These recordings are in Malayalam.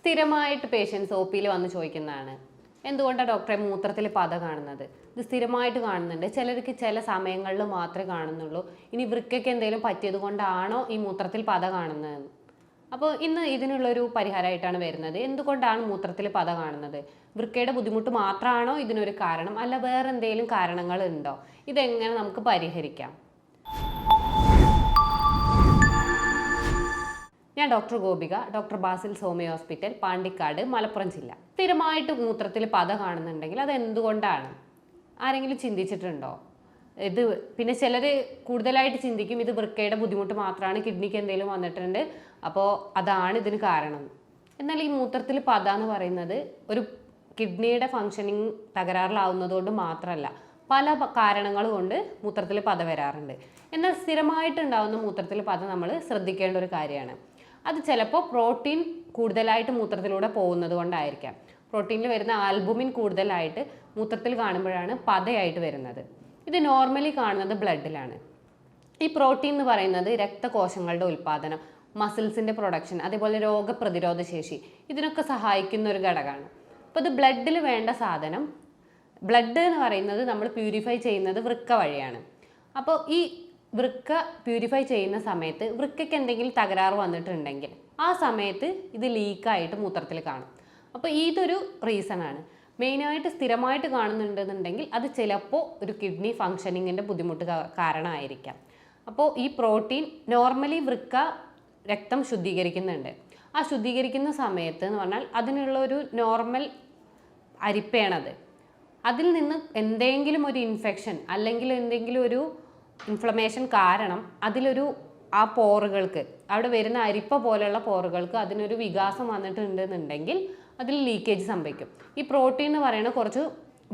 സ്ഥിരമായിട്ട് പേഷ്യൻസ് ഒ പിയിൽ വന്ന് ചോദിക്കുന്നതാണ്, എന്തുകൊണ്ടാണ് ഡോക്ടറെ മൂത്രത്തിൽ പത കാണുന്നത്? ഇത് സ്ഥിരമായിട്ട് കാണുന്നുണ്ട്, ചിലർക്ക് ചില സമയങ്ങളിൽ മാത്രമേ കാണുന്നുള്ളൂ. ഇനി വൃക്കയ്ക്ക് എന്തെങ്കിലും പറ്റിയത് കൊണ്ടാണോ ഈ മൂത്രത്തിൽ പത കാണുന്നതെന്ന്. അപ്പോൾ ഇന്ന് ഇതിനുള്ളൊരു പരിഹാരമായിട്ടാണ് വരുന്നത്. എന്തുകൊണ്ടാണ് മൂത്രത്തിൽ പത കാണുന്നത്? വൃക്കയുടെ ബുദ്ധിമുട്ട് മാത്രമാണോ ഇതിനൊരു കാരണം, അല്ല വേറെ എന്തെങ്കിലും കാരണങ്ങളുണ്ടോ? ഇതെങ്ങനെ നമുക്ക് പരിഹരിക്കാം? ഞാൻ doctor Gopika, doctor Basil Somaya hospital, Pandikkad, Malappuram ജില്ല. സ്ഥിരമായിട്ട് മൂത്രത്തിൽ പത കാണുന്നുണ്ടെങ്കിൽ അത് എന്തുകൊണ്ടാണ്? ആരെങ്കിലും ചിന്തിച്ചിട്ടുണ്ടോ? ഇത് പിന്നെ ചിലർ കൂടുതലായിട്ട് ചിന്തിക്കും ഇത് വൃക്കയുടെ ബുദ്ധിമുട്ട് മാത്രമാണ്, കിഡ്നിക്ക് എന്തെങ്കിലും വന്നിട്ടുണ്ട്, അപ്പോൾ അതാണ് ഇതിന് കാരണം. എന്നാൽ ഈ മൂത്രത്തിൽ പത എന്ന് പറയുന്നത് ഒരു കിഡ്നിയുടെ ഫങ്ഷനിങ് തകരാറിലാവുന്നതുകൊണ്ട് മാത്രമല്ല, പല കാരണങ്ങൾ കൊണ്ട് മൂത്രത്തിൽ പത വരാറുണ്ട്. എന്നാൽ സ്ഥിരമായിട്ടുണ്ടാകുന്ന മൂത്രത്തിൽ പത നമ്മൾ ശ്രദ്ധിക്കേണ്ട ഒരു കാര്യമാണ്. അത് ചിലപ്പോൾ പ്രോട്ടീൻ കൂടുതലായിട്ട് മൂത്രത്തിലൂടെ പോകുന്നത് കൊണ്ടായിരിക്കാം. പ്രോട്ടീനിൽ വരുന്ന ആൽബുമിൻ കൂടുതലായിട്ട് മൂത്രത്തിൽ കാണുമ്പോഴാണ് പതയായിട്ട് വരുന്നത്. ഇത് നോർമലി കാണുന്നത് ബ്ലഡിലാണ്. ഈ പ്രോട്ടീൻ എന്ന് പറയുന്നത് രക്തകോശങ്ങളുടെ ഉൽപ്പാദനം, മസിൽസിൻ്റെ പ്രൊഡക്ഷൻ, അതേപോലെ രോഗപ്രതിരോധ ശേഷി, ഇതിനൊക്കെ സഹായിക്കുന്ന ഒരു ഘടകമാണ്. അപ്പോൾ ഇത് ബ്ലഡിൽ വേണ്ട സാധനം. ബ്ലഡ് എന്ന് പറയുന്നത് നമ്മൾ പ്യൂരിഫൈ ചെയ്യുന്നത് വൃക്ക വഴിയാണ്. അപ്പോൾ ഈ വൃക്ക പ്യൂരിഫൈ ചെയ്യുന്ന സമയത്ത് വൃക്കയ്ക്ക് എന്തെങ്കിലും തകരാറ് വന്നിട്ടുണ്ടെങ്കിൽ ആ സമയത്ത് ഇത് ലീക്കായിട്ട് മൂത്രത്തിൽ കാണും. അപ്പോൾ ഇതൊരു റീസണാണ്. മെയിനായിട്ട് സ്ഥിരമായിട്ട് കാണുന്നുണ്ടെന്നുണ്ടെങ്കിൽ അത് ചിലപ്പോൾ ഒരു കിഡ്നി ഫങ്ഷനിങ്ങിൻ്റെ ബുദ്ധിമുട്ട് കാരണമായിരിക്കാം. അപ്പോൾ ഈ പ്രോട്ടീൻ നോർമലി വൃക്ക രക്തം ശുദ്ധീകരിക്കുന്നുണ്ട്. ആ ശുദ്ധീകരിക്കുന്ന സമയത്ത് എന്ന് പറഞ്ഞാൽ അതിനുള്ള ഒരു നോർമൽ അരിപ്പയാണത്. അതിൽ നിന്ന് എന്തെങ്കിലും ഒരു ഇൻഫെക്ഷൻ അല്ലെങ്കിൽ എന്തെങ്കിലും ഒരു ഇൻഫ്ലമേഷൻ കാരണം അതിലൊരു ആ പോറുകൾക്ക്, അവിടെ വരുന്ന അരിപ്പ പോലെയുള്ള പോറുകൾക്ക് അതിനൊരു വികാസം വന്നിട്ടുണ്ടെന്നുണ്ടെങ്കിൽ അതിൽ ലീക്കേജ് സംഭവിക്കും. ഈ പ്രോട്ടീൻ എന്ന് പറയുന്നത് കുറച്ച്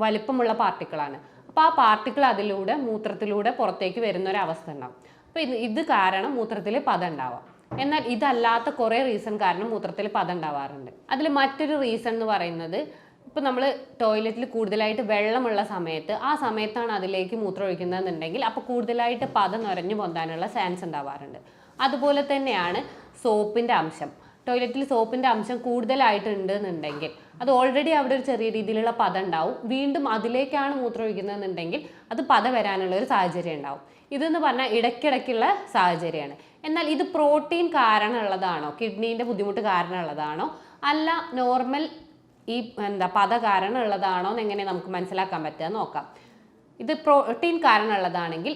വലിപ്പമുള്ള പാർട്ടിക്കിളാണ്. അപ്പോൾ ആ പാർട്ടിക്കിൾ അതിലൂടെ മൂത്രത്തിലൂടെ പുറത്തേക്ക് വരുന്ന ഒരു അവസ്ഥ ഉണ്ടാവും. അപ്പോൾ ഇത് കാരണം മൂത്രത്തിൽ പത ഉണ്ടാവാം. എന്നാൽ ഇതല്ലാത്ത കുറേ റീസൺ കാരണം മൂത്രത്തിൽ പത ഉണ്ടാവാറുണ്ട്. അതിൽ മറ്റൊരു റീസൺ എന്ന് പറയുന്നത്, ഇപ്പോൾ നമ്മൾ ടോയ്ലറ്റിൽ കൂടുതലായിട്ട് വെള്ളമുള്ള സമയത്ത് ആ സമയത്താണ് അതിലേക്ക് മൂത്രം ഒഴിക്കുന്നതെന്നുണ്ടെങ്കിൽ അപ്പോൾ കൂടുതലായിട്ട് പത നിറഞ്ഞു പൊന്താനുള്ള ചാൻസ് ഉണ്ടാവാറുണ്ട്. അതുപോലെ തന്നെയാണ് സോപ്പിൻ്റെ അംശം. ടോയ്ലറ്റിൽ സോപ്പിൻ്റെ അംശം കൂടുതലായിട്ടുണ്ട് എന്നുണ്ടെങ്കിൽ അത് ഓൾറെഡി അവിടെ ഒരു ചെറിയ രീതിയിലുള്ള പത ഉണ്ടാവും. വീണ്ടും അതിലേക്കാണ് മൂത്രം ഒഴിക്കുന്നതെന്നുണ്ടെങ്കിൽ അത് പത വരാനുള്ള ഒരു സാഹചര്യം ഉണ്ടാവും. ഇതെന്ന് പറഞ്ഞാൽ ഇടയ്ക്കിടയ്ക്കുള്ള സാഹചര്യമാണ്. എന്നാൽ ഇത് പ്രോട്ടീൻ കാരണമുള്ളതാണോ, കിഡ്നീൻ്റെ ബുദ്ധിമുട്ട് കാരണമുള്ളതാണോ, അല്ല നോർമൽ ഈ പത കാരണമുള്ളതാണോ എന്നെങ്ങനെ നമുക്ക് മനസ്സിലാക്കാൻ പറ്റുക നോക്കാം. ഇത് പ്രോട്ടീൻ കാരണമുള്ളതാണെങ്കിൽ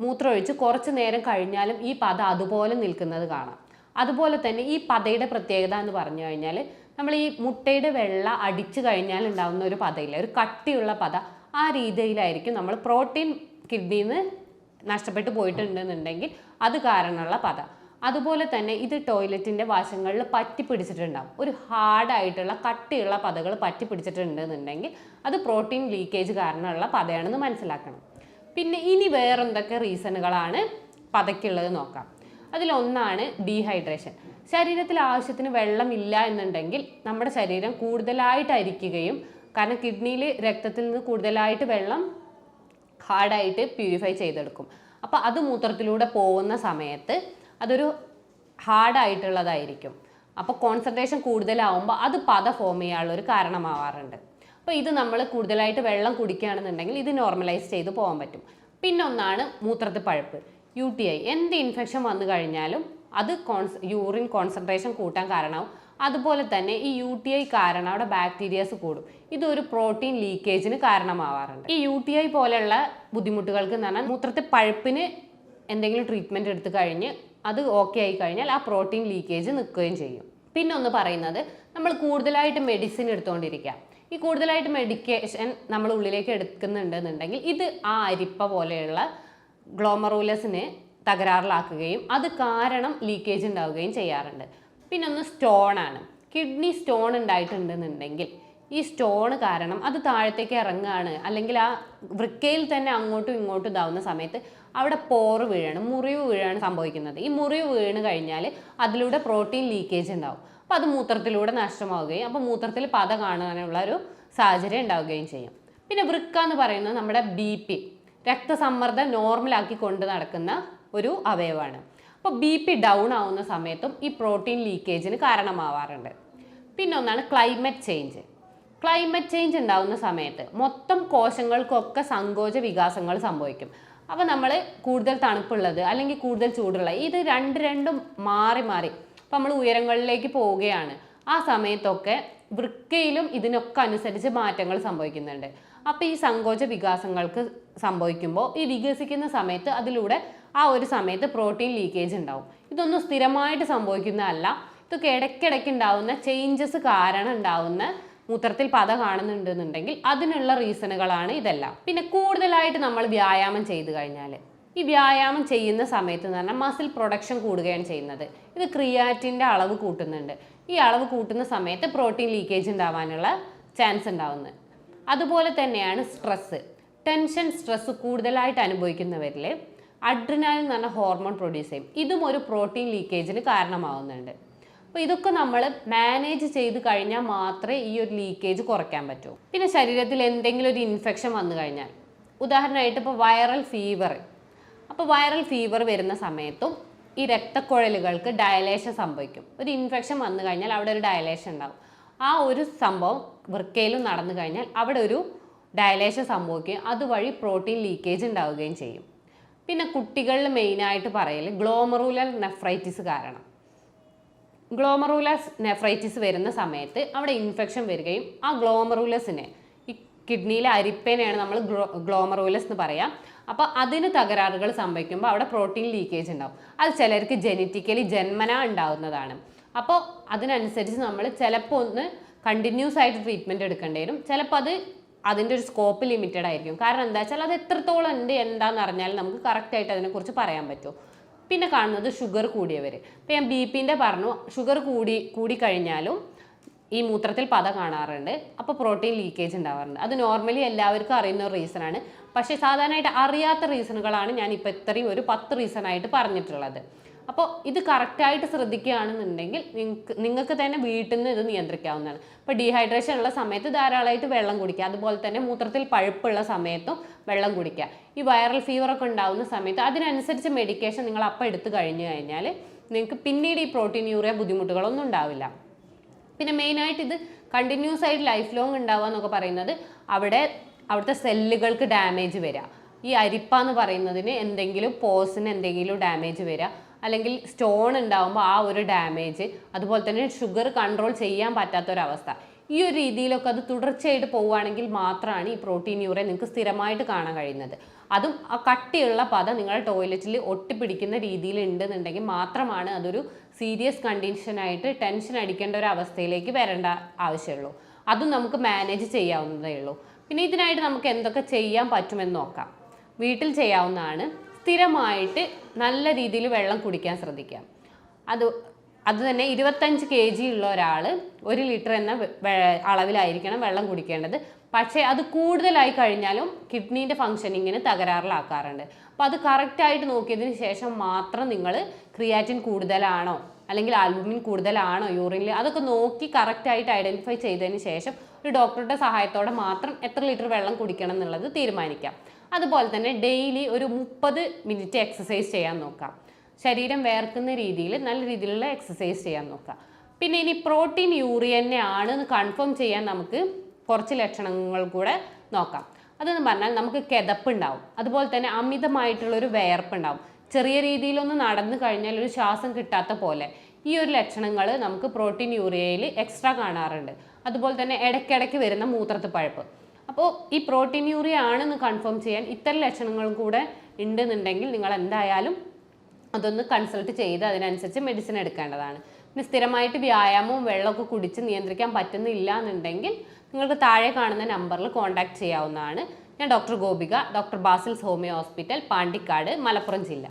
മൂത്രമൊഴിച്ച് കുറച്ച് നേരം കഴിഞ്ഞാലും ഈ പത അതുപോലെ നിൽക്കുന്നത് കാണാം. അതുപോലെ തന്നെ ഈ പതയുടെ പ്രത്യേകത എന്ന് പറഞ്ഞു കഴിഞ്ഞാൽ, നമ്മൾ ഈ മുട്ടയുടെ വെള്ള അടിച്ചു കഴിഞ്ഞാൽ ഉണ്ടാകുന്ന ഒരു പതയില്ല, ഒരു കട്ടിയുള്ള പത, ആ രീതിയിലായിരിക്കും നമ്മൾ പ്രോട്ടീൻ കിഡ്നിയിൽ നിന്ന് നഷ്ടപ്പെട്ടു പോയിട്ടുണ്ടെന്നുണ്ടെങ്കിൽ അത് കാരണമുള്ള പത. അതുപോലെ തന്നെ ഇത് ടോയ്ലറ്റിൻ്റെ വശങ്ങളിൽ പറ്റി പിടിച്ചിട്ടുണ്ടാകും. ഒരു ഹാർഡായിട്ടുള്ള കട്ടിയുള്ള പതകൾ പറ്റി പിടിച്ചിട്ടുണ്ടെന്നുണ്ടെങ്കിൽ അത് പ്രോട്ടീൻ ലീക്കേജ് കാരണമുള്ള പതയാണെന്ന് മനസ്സിലാക്കണം. പിന്നെ ഇനി വേറെന്തൊക്കെ റീസണുകളാണ് പതയ്ക്കുള്ളത് നോക്കാം. അതിലൊന്നാണ് ഡീഹൈഡ്രേഷൻ. ശരീരത്തിൽ ആവശ്യത്തിന് വെള്ളമില്ല എന്നുണ്ടെങ്കിൽ നമ്മുടെ ശരീരം കൂടുതലായിട്ട് അരിക്കുകയും, കാരണം കിഡ്നിയിൽ രക്തത്തിൽ നിന്ന് കൂടുതലായിട്ട് വെള്ളം ഹാർഡായിട്ട് പ്യൂരിഫൈ ചെയ്തെടുക്കും. അപ്പോൾ അത് മൂത്രത്തിലൂടെ പോകുന്ന സമയത്ത് അതൊരു ഹാർഡായിട്ടുള്ളതായിരിക്കും. അപ്പോൾ കോൺസെൻട്രേഷൻ കൂടുതലാവുമ്പോൾ അത് പത ഫോം ചെയ്യാനുള്ളൊരു കാരണമാവാറുണ്ട്. അപ്പോൾ ഇത് നമ്മൾ കൂടുതലായിട്ട് വെള്ളം കുടിക്കുകയാണെന്നുണ്ടെങ്കിൽ ഇത് നോർമലൈസ് ചെയ്ത് പോകാൻ പറ്റും. പിന്നെ ഒന്നാണ് മൂത്രത്തിൽ പഴുപ്പ്, UTI. എന്ത് ഇൻഫെക്ഷൻ വന്നു കഴിഞ്ഞാലും അത് യൂറിൻ കോൺസെൻട്രേഷൻ കൂട്ടാൻ കാരണമാവും. അതുപോലെ തന്നെ ഈ UTI കാരണം അവിടെ ബാക്ടീരിയാസ് കൂടും. ഇതൊരു പ്രോട്ടീൻ ലീക്കേജിന് കാരണമാവാറുണ്ട്. ഈ UTI പോലെയുള്ള ബുദ്ധിമുട്ടുകൾക്ക് എന്ന് പറഞ്ഞാൽ മൂത്രത്തിൽ പഴുപ്പിന് എന്തെങ്കിലും ട്രീറ്റ്മെൻറ്റ് എടുത്തു കഴിഞ്ഞ് അത് ഓക്കെ ആയി കഴിഞ്ഞാൽ ആ പ്രോട്ടീൻ ലീക്കേജ് നിൽക്കുകയും ചെയ്യും. പിന്നെ ഒന്ന് പറയുന്നത്, നമ്മൾ കൂടുതലായിട്ട് മെഡിസിൻ എടുത്തുകൊണ്ടിരിക്കുക. ഈ കൂടുതലായിട്ട് മെഡിക്കേഷൻ നമ്മൾ ഉള്ളിലേക്ക് എടുക്കുന്നുണ്ടെന്നുണ്ടെങ്കിൽ ഇത് ആ അരിപ്പ പോലെയുള്ള ഗ്ലോമറൂലസിനെ തകരാറിലാക്കുകയും അത് കാരണം ലീക്കേജ് ഉണ്ടാവുകയും ചെയ്യാറുണ്ട്. പിന്നെ ഒന്ന് സ്റ്റോണാണ്. കിഡ്നി സ്റ്റോൺ ഉണ്ടായിട്ടുണ്ടെന്നുണ്ടെങ്കിൽ ഈ സ്റ്റോൺ കാരണം അത് താഴത്തേക്ക് ഇറങ്ങുകയാണ്, അല്ലെങ്കിൽ ആ വൃക്കയിൽ തന്നെ അങ്ങോട്ടും ഇങ്ങോട്ടും ഇതാവുന്ന സമയത്ത് അവിടെ പോറ് വീഴാണ്, മുറിവ് വീഴാണ് സംഭവിക്കുന്നത്. ഈ മുറിവ് വീണ് കഴിഞ്ഞാൽ അതിലൂടെ പ്രോട്ടീൻ ലീക്കേജ് ഉണ്ടാവും. അപ്പോൾ അത് മൂത്രത്തിലൂടെ നഷ്ടമാവുകയും അപ്പോൾ മൂത്രത്തിൽ പത കാണാനുള്ള ഒരു സാഹചര്യം ഉണ്ടാവുകയും ചെയ്യും. പിന്നെ വൃക്ക എന്ന് പറയുന്നത് നമ്മുടെ BP, രക്തസമ്മർദ്ദം നോർമലാക്കി കൊണ്ട് നടക്കുന്ന ഒരു അവയവമാണ്. അപ്പോൾ BP ഡൗൺ ആവുന്ന സമയത്തും ഈ പ്രോട്ടീൻ ലീക്കേജിന് കാരണമാവാറുണ്ട്. പിന്നെ ഒന്നാണ് ക്ലൈമറ്റ് ചേഞ്ച്. ക്ലൈമറ്റ് ചേഞ്ച് ഉണ്ടാകുന്ന സമയത്ത് മൊത്തം കോശങ്ങൾക്കൊക്കെ സങ്കോച വികാസങ്ങൾ സംഭവിക്കും. അപ്പോൾ നമ്മൾ കൂടുതൽ തണുപ്പുള്ളത് അല്ലെങ്കിൽ കൂടുതൽ ചൂടുള്ള ഇത് രണ്ടും മാറി മാറി അപ്പം നമ്മൾ ഉയരങ്ങളിലേക്ക് പോവുകയാണ്. ആ സമയത്തൊക്കെ വൃക്കയിലും ഇതിനൊക്കെ അനുസരിച്ച് മാറ്റങ്ങൾ സംഭവിക്കുന്നുണ്ട്. അപ്പോൾ ഈ സങ്കോച വികാസങ്ങൾക്ക് സംഭവിക്കുമ്പോൾ ഈ വികസിക്കുന്ന സമയത്ത് അതിലൂടെ ആ ഒരു സമയത്ത് പ്രോട്ടീൻ ലീക്കേജ് ഉണ്ടാവും. ഇതൊന്നും സ്ഥിരമായിട്ട് സംഭവിക്കുന്നതല്ല. ഇതൊക്കെ ഇടയ്ക്കിടയ്ക്ക് ഉണ്ടാവുന്ന ചേഞ്ചസ് കാരണം ഉണ്ടാവുന്ന മൂത്രത്തിൽ പത കാണുന്നുണ്ടെന്നുണ്ടെങ്കിൽ അതിനുള്ള റീസണുകളാണ് ഇതെല്ലാം. പിന്നെ കൂടുതലായിട്ട് നമ്മൾ വ്യായാമം ചെയ്തു കഴിഞ്ഞാൽ ഈ വ്യായാമം ചെയ്യുന്ന സമയത്ത് എന്ന് പറഞ്ഞാൽ മസിൽ പ്രൊഡക്ഷൻ കൂടുകയാണ് ചെയ്യുന്നത്. ഇത് ക്രിയാറ്റിൻ്റെ അളവ് കൂട്ടുന്നുണ്ട്. ഈ അളവ് കൂട്ടുന്ന സമയത്ത് പ്രോട്ടീൻ ലീക്കേജ് ഉണ്ടാവാനുള്ള ചാൻസ് ഉണ്ടാവുന്നത്. അതുപോലെ തന്നെയാണ് സ്ട്രെസ്സ്. ടെൻഷൻ സ്ട്രെസ്സ് കൂടുതലായിട്ട് അനുഭവിക്കുന്നവരിൽ അഡ്രിനാലിൻ എന്ന് പറഞ്ഞ ഹോർമോൺ പ്രൊഡ്യൂസ് ചെയ്യും. ഇതും ഒരു പ്രോട്ടീൻ ലീക്കേജിന് കാരണമാവുന്നുണ്ട്. അപ്പോൾ ഇതൊക്കെ നമ്മൾ മാനേജ് ചെയ്ത് കഴിഞ്ഞാൽ മാത്രമേ ഈ ഒരു ലീക്കേജ് കുറയ്ക്കാൻ പറ്റൂ. പിന്നെ ശരീരത്തിൽ എന്തെങ്കിലും ഒരു ഇൻഫെക്ഷൻ വന്നു കഴിഞ്ഞാൽ, ഉദാഹരണമായിട്ട് ഇപ്പോൾ വൈറൽ ഫീവർ. അപ്പോൾ വൈറൽ ഫീവർ വരുന്ന സമയത്തും ഈ രക്തക്കുഴലുകൾക്ക് ഡയലേഷൻ സംഭവിക്കും. ഒരു ഇൻഫെക്ഷൻ വന്നു കഴിഞ്ഞാൽ അവിടെ ഒരു ഡയലേഷൻ ഉണ്ടാവും. ആ ഒരു സംഭവം വൃക്കയിലും നടന്നു കഴിഞ്ഞാൽ അവിടെ ഒരു ഡയലേഷൻ സംഭവിക്കുകയും അതുവഴി പ്രോട്ടീൻ ലീക്കേജ് ഉണ്ടാവുകയും ചെയ്യും. പിന്നെ കുട്ടികളിൽ മെയിനായിട്ട് പറയൽ ഗ്ലോമറുലർ നെഫ്രൈറ്റിസ് കാരണം. ഗ്ലോമറുലർ നെഫ്രൈറ്റിസ് വരുന്ന സമയത്ത് അവിടെ ഇൻഫെക്ഷൻ വരികയും ആ ഗ്ലോമറുലസിനെ, ഈ കിഡ്നിയിലെ അരിപ്പേനെയാണ് നമ്മൾ ഗ്ലോമറുലസ് എന്ന് പറയാം. അപ്പോൾ അതിന് തകരാറുകൾ സംഭവിക്കുമ്പോൾ അവിടെ പ്രോട്ടീൻ ലീക്കേജ് ഉണ്ടാവും. അത് ചിലർക്ക് ജനറ്റിക്കലി ജന്മനാ ഉണ്ടാവുന്നതാണ്. അപ്പോൾ അതിനനുസരിച്ച് നമ്മൾ ചിലപ്പോൾ ഒന്ന് കണ്ടിന്യൂസ് ആയിട്ട് ട്രീറ്റ്മെൻറ്റ് എടുക്കേണ്ടി വരും. ചിലപ്പോൾ അതിൻ്റെ ഒരു സ്കോപ്പ് ലിമിറ്റഡ് ആയിരിക്കും. കാരണം എന്താ വെച്ചാൽ അത് എത്രത്തോളം ഉണ്ട് എന്താണെന്ന് അറിഞ്ഞാൽ നമുക്ക് കറക്റ്റായിട്ട് അതിനെക്കുറിച്ച് പറയാൻ പറ്റും. പിന്നെ കാണുന്നത് ഷുഗർ കൂടിയവർ. ഇപ്പോൾ ഞാൻ BP-ൻ്റെ പറഞ്ഞു, ഷുഗർ കൂടിക്കഴിഞ്ഞാലും ഈ മൂത്രത്തിൽ പത കാണാറുണ്ട്. അപ്പോൾ പ്രോട്ടീൻ ലീക്കേജ് ഉണ്ടാവാറുണ്ട്. അത് നോർമലി എല്ലാവർക്കും അറിയുന്ന ഒരു റീസണാണ്. പക്ഷേ സാധാരണയായിട്ട് അറിയാത്ത റീസണുകളാണ് ഞാൻ ഇപ്പോൾ ഇത്രയും ഒരു 10 റീസണായിട്ട് പറഞ്ഞിട്ടുള്ളത്. അപ്പോൾ ഇത് കറക്റ്റായിട്ട് ശ്രദ്ധിക്കുകയാണെന്നുണ്ടെങ്കിൽ നിങ്ങൾക്ക് തന്നെ വീട്ടിൽ നിന്ന് ഇത് നിയന്ത്രിക്കാവുന്നതാണ്. ഇപ്പോൾ ഡീഹൈഡ്രേഷൻ ഉള്ള സമയത്ത് ധാരാളമായിട്ട് വെള്ളം കുടിക്കുക. അതുപോലെ തന്നെ മൂത്രത്തിൽ പഴുപ്പുള്ള സമയത്തും വെള്ളം കുടിക്കുക. ഈ വൈറൽ ഫീവറൊക്കെ ഉണ്ടാകുന്ന സമയത്ത് അതിനനുസരിച്ച് മെഡിക്കേഷൻ നിങ്ങൾ അപ്പം എടുത്തു കഴിഞ്ഞു കഴിഞ്ഞാൽ നിങ്ങൾക്ക് പിന്നീട് ഈ പ്രോട്ടീൻ യൂറിയ ബുദ്ധിമുട്ടുകളൊന്നും ഉണ്ടാവില്ല. പിന്നെ മെയിനായിട്ട് ഇത് കണ്ടിന്യൂസ് ആയിട്ട് ലൈഫ് ലോങ് ഉണ്ടാവുക എന്നൊക്കെ പറയുന്നത് അവിടുത്തെ സെല്ലുകൾക്ക് ഡാമേജ് വരിക, ഈ അരിപ്പ എന്ന് പറയുന്നതിന് എന്തെങ്കിലും പോസിന് എന്തെങ്കിലും ഡാമേജ് വരിക, അല്ലെങ്കിൽ സ്റ്റോൺ ഉണ്ടാകുമ്പോൾ ആ ഒരു ഡാമേജ്, അതുപോലെ തന്നെ ഷുഗർ കൺട്രോൾ ചെയ്യാൻ പറ്റാത്തൊരവസ്ഥ. ഈ ഒരു രീതിയിലൊക്കെ അത് തുടർച്ചയായിട്ട് പോവുകയാണെങ്കിൽ മാത്രമാണ് ഈ പ്രോട്ടീൻ യൂറിയ നിങ്ങൾക്ക് സ്ഥിരമായിട്ട് കാണാൻ കഴിയുന്നത്. അതും ആ കട്ടിയുള്ള പത നിങ്ങളുടെ ടോയ്ലറ്റിൽ ഒട്ടിപ്പിടിക്കുന്ന രീതിയിൽ ഉണ്ടെന്നുണ്ടെങ്കിൽ മാത്രമാണ് അതൊരു സീരിയസ് കണ്ടീഷനായിട്ട് ടെൻഷൻ അടിക്കേണ്ട ഒരു അവസ്ഥയിലേക്ക് വരേണ്ട ആവശ്യമുള്ളൂ. അതും നമുക്ക് മാനേജ് ചെയ്യാവുന്നതേ ഉള്ളൂ. പിന്നെ ഇതിനായിട്ട് നമുക്ക് എന്തൊക്കെ ചെയ്യാൻ പറ്റുമെന്ന് നോക്കാം. വീട്ടിൽ ചെയ്യാവുന്നതാണ്. സ്ഥിരമായിട്ട് നല്ല രീതിയിൽ വെള്ളം കുടിക്കാൻ ശ്രദ്ധിക്കാം. അത് തന്നെ 25 kg ഉള്ള ഒരാൾ 1 ലിറ്റർ എന്ന അളവിലായിരിക്കണം വെള്ളം കുടിക്കേണ്ടത്. പക്ഷേ അത് കൂടുതലായി കഴിഞ്ഞാലും കിഡ്നീൻ്റെ ഫങ്ഷനിങ്ങിന് തകരാറിലാക്കാറുണ്ട്. അപ്പോൾ അത് കറക്റ്റായിട്ട് നോക്കിയതിന് ശേഷം മാത്രം നിങ്ങൾ ക്രിയാറ്റിൻ കൂടുതലാണോ അല്ലെങ്കിൽ ആൽബുമിൻ കൂടുതലാണോ യൂറിനിൽ അതൊക്കെ നോക്കി കറക്റ്റായിട്ട് ഐഡൻറ്റിഫൈ ചെയ്തതിന് ശേഷം ഒരു ഡോക്ടറുടെ സഹായത്തോടെ മാത്രം എത്ര ലിറ്റർ വെള്ളം കുടിക്കണം എന്നുള്ളത് തീരുമാനിക്കാം. അതുപോലെ തന്നെ ഡെയിലി ഒരു 30 മിനിറ്റ് എക്സസൈസ് ചെയ്യാൻ നോക്കാം. ശരീരം വേർക്കുന്ന രീതിയിൽ നല്ല രീതിയിലുള്ള എക്സസൈസ് ചെയ്യാൻ നോക്കാം. പിന്നെ ഇനി പ്രോട്ടീൻ യൂറിയ തന്നെയാണെന്ന് കൺഫേം ചെയ്യാൻ നമുക്ക് കുറച്ച് ലക്ഷണങ്ങൾ കൂടെ നോക്കാം. അതെന്ന് പറഞ്ഞാൽ നമുക്ക് കിതപ്പുണ്ടാവും, അതുപോലെ തന്നെ അമിതമായിട്ടുള്ളൊരു വിയർപ്പുണ്ടാവും, ചെറിയ രീതിയിലൊന്ന് നടന്നു കഴിഞ്ഞാൽ ഒരു ശ്വാസം കിട്ടാത്ത പോലെ. ഈ ഒരു ലക്ഷണങ്ങൾ നമുക്ക് പ്രോട്ടീൻ യൂറിയയിൽ എക്സ്ട്രാ കാണാറുണ്ട്. അതുപോലെ തന്നെ ഇടയ്ക്കിടയ്ക്ക് വരുന്ന മൂത്രത്തിൽ പഴുപ്പ്. അപ്പോൾ ഈ പ്രോട്ടീൻ യൂറിയ ആണെന്ന് കൺഫേം ചെയ്യാൻ ഇത്തരം ലക്ഷണങ്ങളും കൂടെ ഉണ്ടെന്നുണ്ടെങ്കിൽ നിങ്ങൾ എന്തായാലും അതൊന്ന് കൺസൾട്ട് ചെയ്ത് അതിനനുസരിച്ച് മെഡിസിൻ എടുക്കേണ്ടതാണ്. പിന്നെ സ്ഥിരമായിട്ട് വ്യായാമവും വെള്ളമൊക്കെ കുടിച്ച് നിയന്ത്രിക്കാൻ പറ്റുന്നില്ല എന്നുണ്ടെങ്കിൽ നിങ്ങൾക്ക് താഴെ കാണുന്ന നമ്പറിൽ കോൺടാക്ട് ചെയ്യാവുന്നതാണ്. ഞാൻ doctor Gopika, doctor Basil's homeo hospital, Pandikkad, Malappuram ജില്ല.